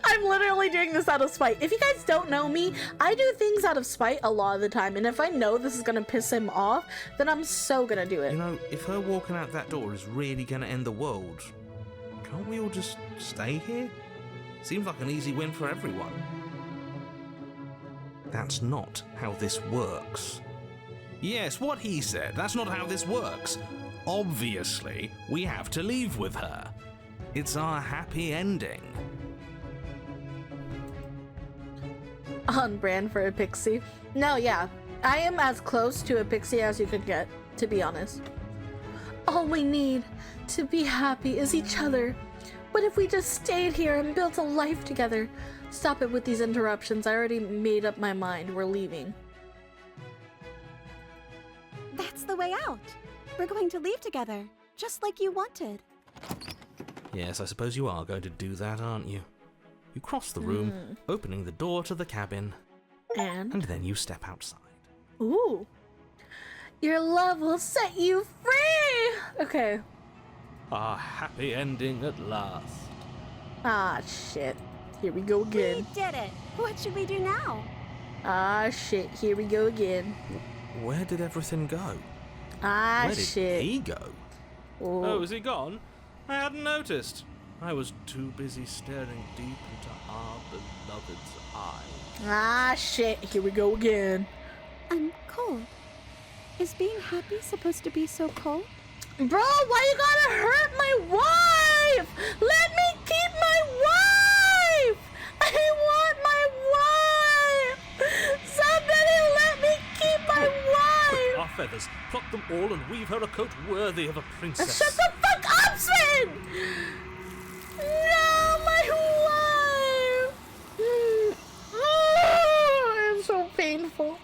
I'm literally doing this out of spite. If you guys don't know me, I do things out of spite a lot of the time, and if I know this is gonna piss him off, then I'm so gonna do it. You know, if her walking out that door is really going to end the world, can't we all just stay here? Seems like an easy win for everyone. That's not how this works. Yes, what he said. That's not how this works. Obviously, we have to leave with her. It's our happy ending. On brand for a pixie. No, yeah. I am as close to a pixie as you could get, to be honest. All we need to be happy is each other. What if we just stayed here and built a life together? Stop it with these interruptions. I already made up my mind. We're leaving. That's the way out. We're going to leave together, just like you wanted. Yes, I suppose you are going to do that, aren't you? You cross the room, opening the door to the cabin, And and then you step outside. ooh. Your love will set you free! Okay. Our happy ending at last. Ah, shit. Here we go We again. did it. What should we do now? Ah, shit. Here we go again. Where did everything go? Ah, Where did shit. he go? Oh, is he gone? I hadn't noticed. I was too busy staring deep into our beloved's eyes. Ah, shit. Here we go again. I'm cold. Is being happy supposed to be so cold? Bro, why you gotta hurt my wife? Let me keep my wife! I want my wife! Somebody let me keep my Quick, wife! our feathers, pluck them all and weave her a coat worthy of a princess. Shut the fuck up, Sven! No, my wife! Oh, it's so painful.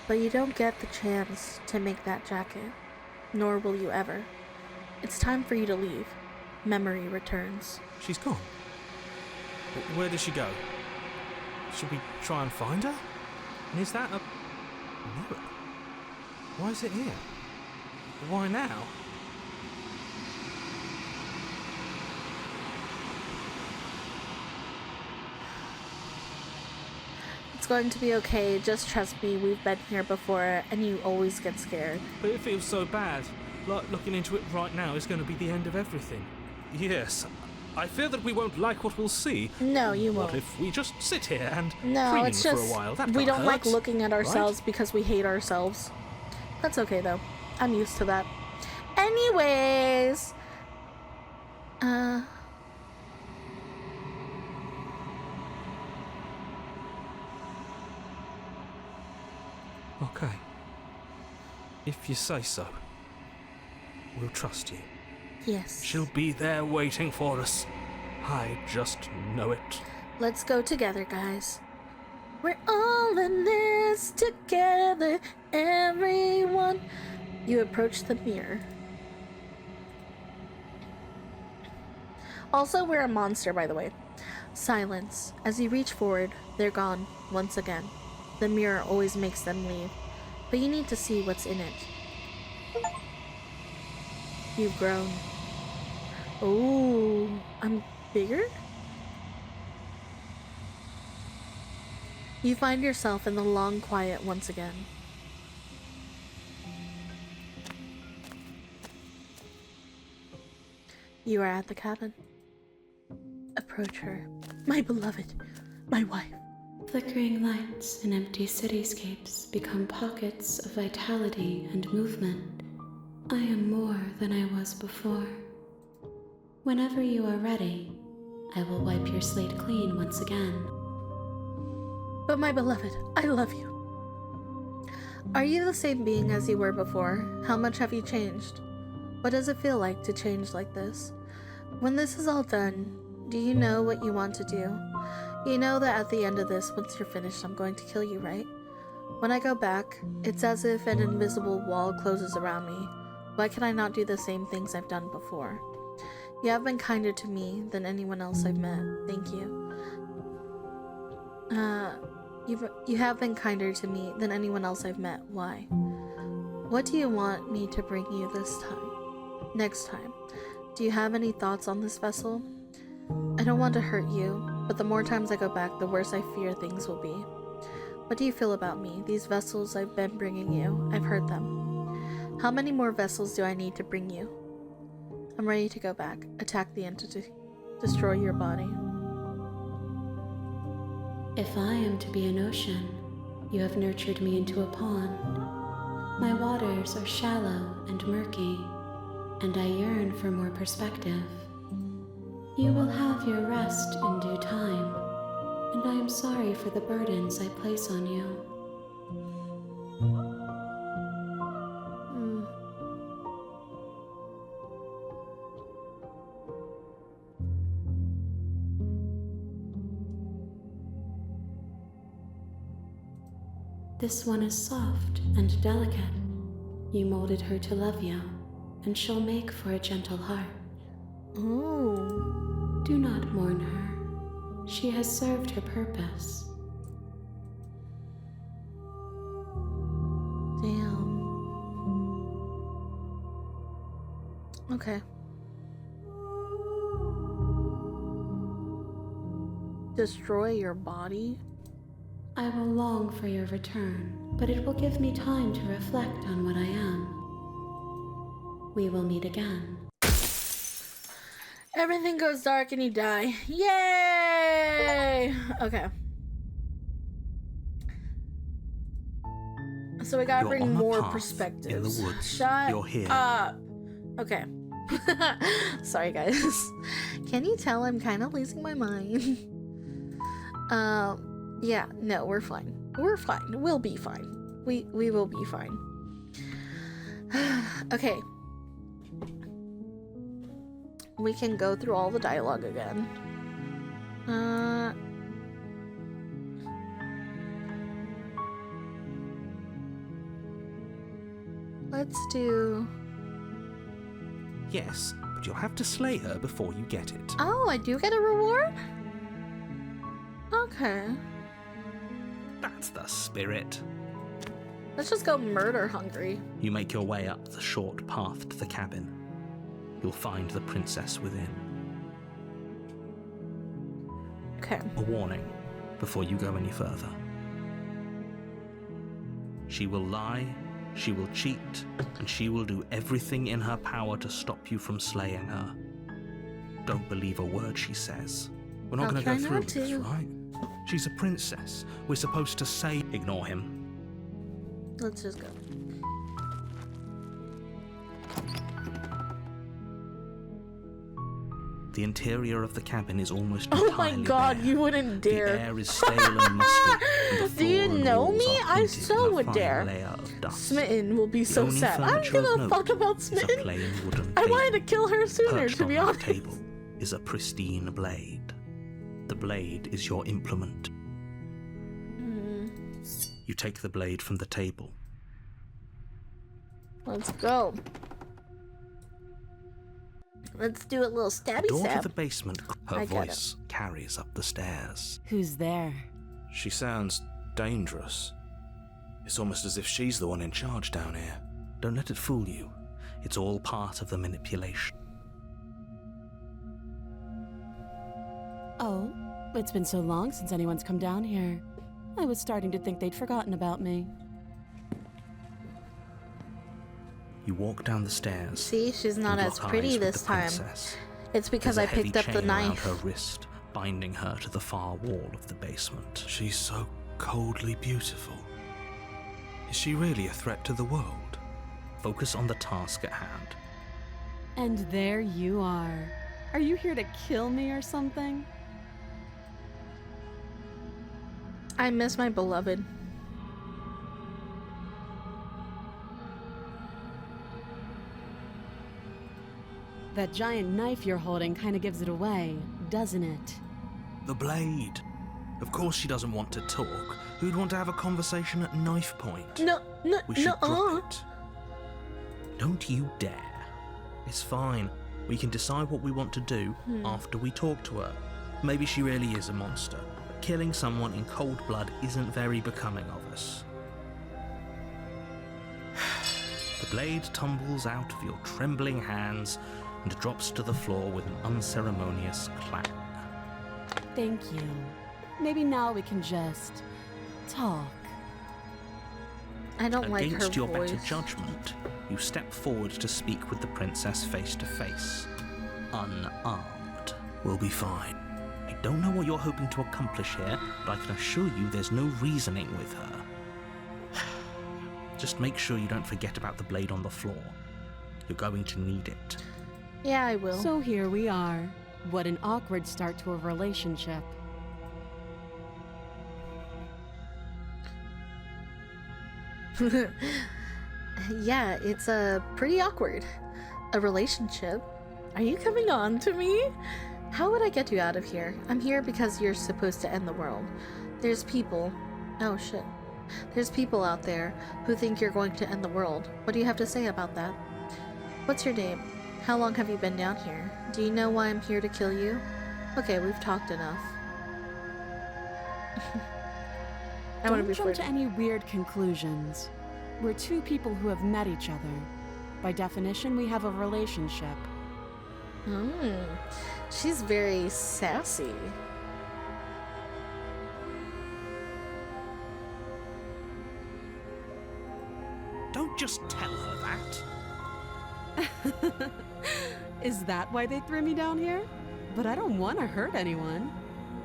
But you don't get the chance to make that jacket, nor will you ever. It's time for you to leave. Memory returns. She's gone. Where did she go? Should we try and find her? And is that a mirror? Why is it here? Why now? It's going to be okay, just trust me, we've been here before, and you always get scared. But it feels so bad. like looking into it right now is going to be the end of everything. Yes, I fear that we won't like what we'll see. No, you What won't. if we just sit here and No, preen it's for just a while? That we can't don't like hurt, looking at right? ourselves because we hate ourselves. That's okay though. I'm used to that. Anyways, Okay. If you say so, we'll trust you. yes. She'll be there waiting for us. I just know it. Let's go together, guys. We're all in this together, everyone. You approach the mirror. Also, we're a monster, by the way. Silence. As you reach forward, they're gone once again. The mirror always makes them leave, but you need to see what's in it. You've grown. Oh, I'm bigger? You find yourself in the long quiet once again. You are at the cabin. Approach her. My beloved, my wife. Flickering lights in empty cityscapes become pockets of vitality and movement. I am more than I was before. Whenever you are ready, I will wipe your slate clean once again. But my beloved, I love you. Are you the same being as you were before? How much have you changed? What does it feel like to change like this? When this is all done, do you know what you want to do? You know that at the end of this, once you're finished, I'm going to kill you, right? When I go back, it's as if an invisible wall closes around me. Why can I not do the same things I've done before? You have been kinder to me than anyone else I've met. Thank you. You have been kinder to me than anyone else I've met. Why? What do you want me to bring you this time? Next time? Do you have any thoughts on this vessel? I don't want to hurt you, but the more times I go back, the worse I fear things will be. What do you feel about me? These vessels I've been bringing you, I've heard them. How many more vessels do I need to bring you? I'm ready to go back, attack the entity, destroy your body. If I am to be an ocean, you have nurtured me into a pond. My waters are shallow and murky, and I yearn for more perspective. You will have your rest in due time, and I am sorry for the burdens I place on you. This one is soft and delicate. You molded her to love you, and she'll make for a gentle heart. Ooh. Do not mourn her. She has served her purpose. Damn. Okay. Destroy your body? I will long for your return, but it will give me time to reflect on what I am. We will meet again. Everything goes dark and you die. Yay! Okay. So we gotta You're bring on a more path perspectives. in the woods. Shut You're here. up. Okay. Sorry, guys. Can you tell I'm kind of losing my mind? Yeah, no, we're fine. We're fine. We'll be fine. We will be fine. Okay. We can go through all the dialogue again. Let's do... Yes, but you'll have to slay her before you get it. Oh, I do get a reward? Okay. That's the spirit. Let's just go murder hungry. You make your way up the short path to the cabin. You'll find the princess within. Okay. A warning before you go any further. She will lie, She will cheat, and she will do everything in her power to stop you from slaying her. Don't believe a word she says. We're not I'll going to try go through not with this, to. right? She's a princess. We're supposed to say, ignore him. Let's just go. The interior of the cabin is almost Oh entirely my god, bare. you wouldn't The dare. air is stale and musty, and the Do you floor and know walls me? are I painted so in a would fine dare. layer of dust. Smitten will be The so only sad. I don't furniture give of a note fuck about is a Smitten. plain wooden I table. wanted to kill her sooner, Perched to on be that honest. table is a pristine blade. The blade is your implement. You take the blade from the table. Let's go. Let's do a little The stabby door to stab. the basement, her I got voice carries up the stairs. Who's there? She sounds dangerous. It's almost as if she's the one in charge down here. Don't let it fool you. It's all part of the manipulation. Oh, it's been so long since anyone's come down here. I was starting to think they'd forgotten about me. You walk down the stairs. See, she's not and as lock pretty eyes with this the time. princess. It's because There's I a heavy picked up the chain around knife. her wrist, binding her to the far wall of the basement. She's so coldly beautiful. Is she really a threat to the world? Focus on the task at hand. And there you are. Are you here to kill me or something? I miss my beloved. That giant knife you're holding kind of gives it away, doesn't it? The blade. Of course she doesn't want to talk. Who'd want to have a conversation at knife point? No, no, We should no. drop it. Don't you dare. It's fine. We can decide what we want to do after we talk to her. Maybe she really is a monster, but killing someone in cold blood isn't very becoming of us. The blade tumbles out of your trembling hands and drops to the floor with an unceremonious clang. Thank you. Maybe now we can just talk. I don't like her Against your voice. better judgment, you step forward to speak with the princess face to face. Unarmed. We'll be fine. I don't know what you're hoping to accomplish here, but I can assure you there's no reasoning with her. Just make sure you don't forget about the blade on the floor. You're going to need it. Yeah, I will. So here we are. What an awkward start to a relationship. Yeah, it's pretty awkward. A relationship. Are you coming on to me? How would I get you out of here? I'm here because you're supposed to end the world. There's people. Oh shit. There's people out there who think you're going to end the world. What do you have to say about that? What's your name? How long have you been down here? Do you know why I'm here to kill you? Okay, we've talked enough. I want to Don't be jump to flirty. any weird conclusions. We're two people who have met each other. By definition, we have a relationship. She's very sassy. Don't just tell her that. Is that why they threw me down here? But I don't want to hurt anyone.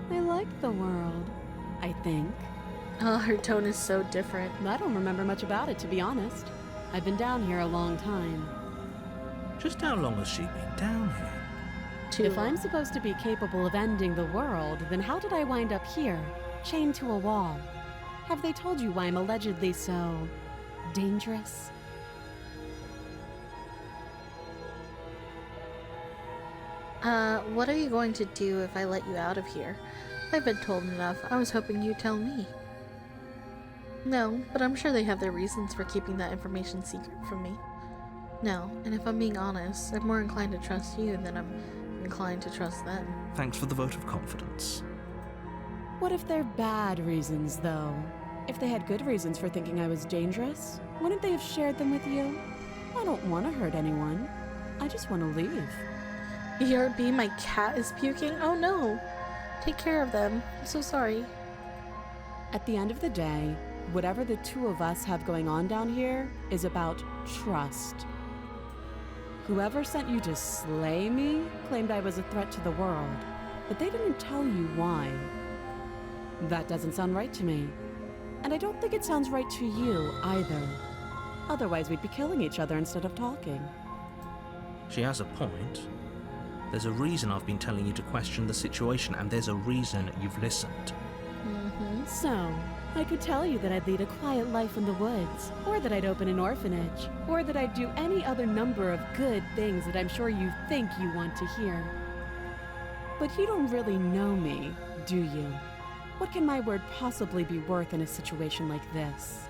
I like the world, I think. Oh, her tone is so different. I don't remember much about it, to be honest. I've been down here a long time. Just how long has she been down here? If I'm supposed to be capable of ending the world, then how did I wind up here, chained to a wall? Have they told you why I'm allegedly so dangerous? What are you going to do if I let you out of here? I've been told enough. I was hoping you'd tell me. No, but I'm sure they have their reasons for keeping that information secret from me. No, and if I'm being honest, I'm more inclined to trust you than I'm inclined to trust them. Thanks for the vote of confidence. What if they're bad reasons, though? If they had good reasons for thinking I was dangerous, wouldn't they have shared them with you? I don't want to hurt anyone. I just want to leave. ERB, my cat is puking? Oh no! Take care of them. I'm so sorry. At the end of the day, Whatever the two of us have going on down here is about trust. Whoever sent you to slay me claimed I was a threat to the world, but they didn't tell you why. That doesn't sound right to me. And I don't think it sounds right to you either. Otherwise, we'd be killing each other instead of talking. She has a point. There's a reason I've been telling you to question the situation, and there's a reason you've listened. So, I could tell you that I'd lead a quiet life in the woods, or that I'd open an orphanage, or that I'd do any other number of good things that I'm sure you think you want to hear. But you don't really know me, do you? What can my word possibly be worth in a situation like this?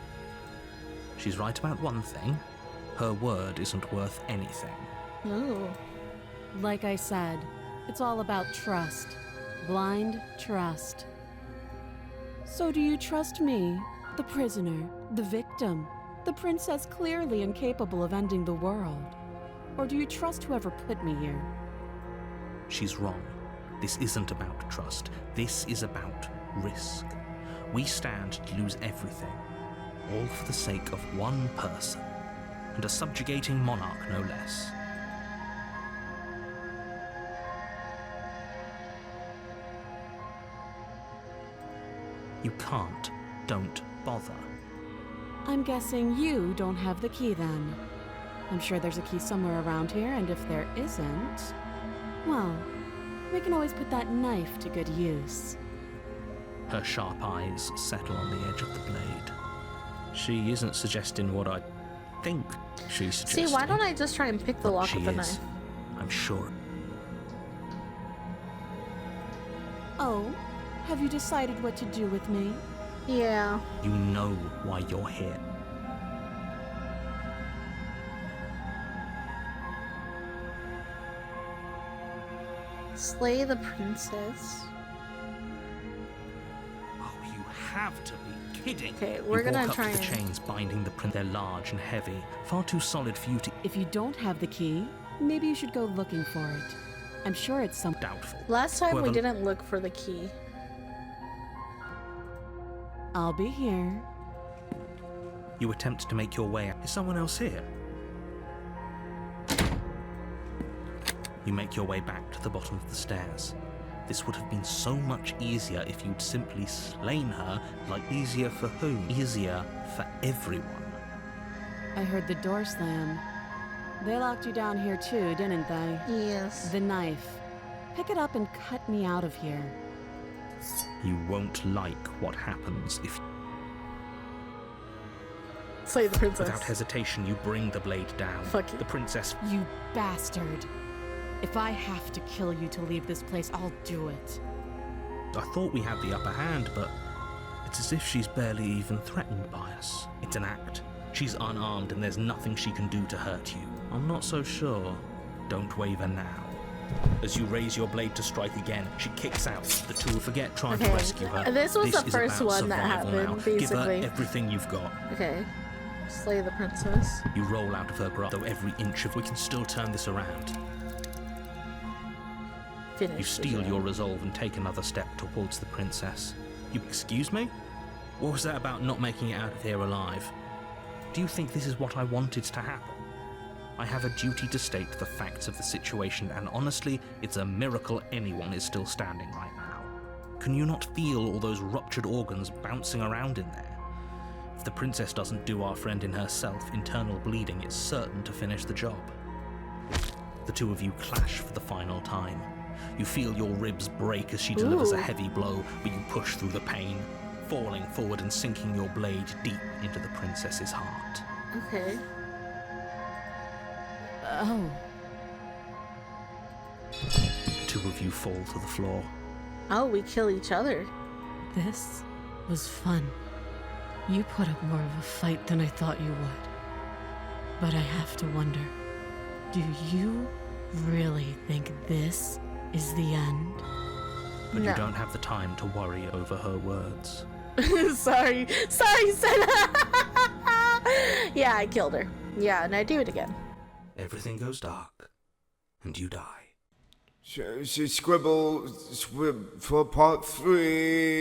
She's right about one thing. Her word isn't worth anything. Ooh. Like I said, it's all about trust. Blind trust. So do you trust me, the prisoner, the victim, the princess clearly incapable of ending the world? Or do you trust whoever put me here? She's wrong. This isn't about trust. This is about risk. We stand to lose everything, all for the sake of one person, and a subjugating monarch no less. You can't. Don't bother. I'm guessing you don't have the key then. I'm sure there's a key somewhere around here, and if there isn't, well, we can always put that knife to good use. Her sharp eyes settle on the edge of the blade. She isn't suggesting what I think she's suggesting. See, why don't I just try and pick the but lock she of the is. knife? I'm sure. Oh, have you decided what to do with me? Yeah. You know why you're here. Slay the princess. Oh, you have to be kidding. Okay, we're You gonna walk try up to the and- chains binding the prince. They're large and heavy, far too solid for you to. If you don't have the key, maybe you should go looking for it. I'm sure it's some. Doubtful. Last time we Whoever- didn't look for the key. I'll be here. You attempt to make your way out. Is someone else here? You make your way back to the bottom of the stairs. This would have been so much easier if you'd simply slain her. Like, easier for whom? Easier for everyone. I heard the door slam. They locked you down here too, didn't they? Yes. The knife. Pick it up and cut me out of here. You won't like what happens if, Slay the princess. without hesitation, you bring the blade down. Fuck you. The princess. You bastard. If I have to kill you to leave this place, I'll do it. I thought we had the upper hand, but it's as if she's barely even threatened by us. It's an act. She's unarmed and there's nothing she can do to hurt you. I'm not so sure. Don't waver now. As you raise your blade to strike again, she kicks out. The two forget trying to Okay, rescue her. this was the is first about one that survival happened, now. Give her basically. everything you've got. Okay. Slay the princess. You roll out of her grasp, though every inch of we can still turn this around. Finish. You the steel job. your resolve and take another step towards the princess. You excuse me? What was that about not making it out of here alive? Do you think this is what I wanted to happen? I have a duty to state the facts of the situation, and honestly, it's a miracle anyone is still standing right now. Can you not feel all those ruptured organs bouncing around in there? If the princess doesn't do our friend in herself, internal bleeding is certain to finish the job. The two of you clash for the final time. You feel your ribs break as she delivers Ooh. a heavy blow, but you push through the pain, falling forward and sinking your blade deep into the princess's heart. Okay. Oh, The two of you fall to the floor. Oh, we kill each other. this was fun. You put up more of a fight than I thought you would. But I have to wonder, do you really think this is the end? But No. you don't have the time to worry over her words. Sorry, Senna. Yeah, I killed her. Yeah, and I do it again. Everything goes dark, and you die. Scribble for part 3.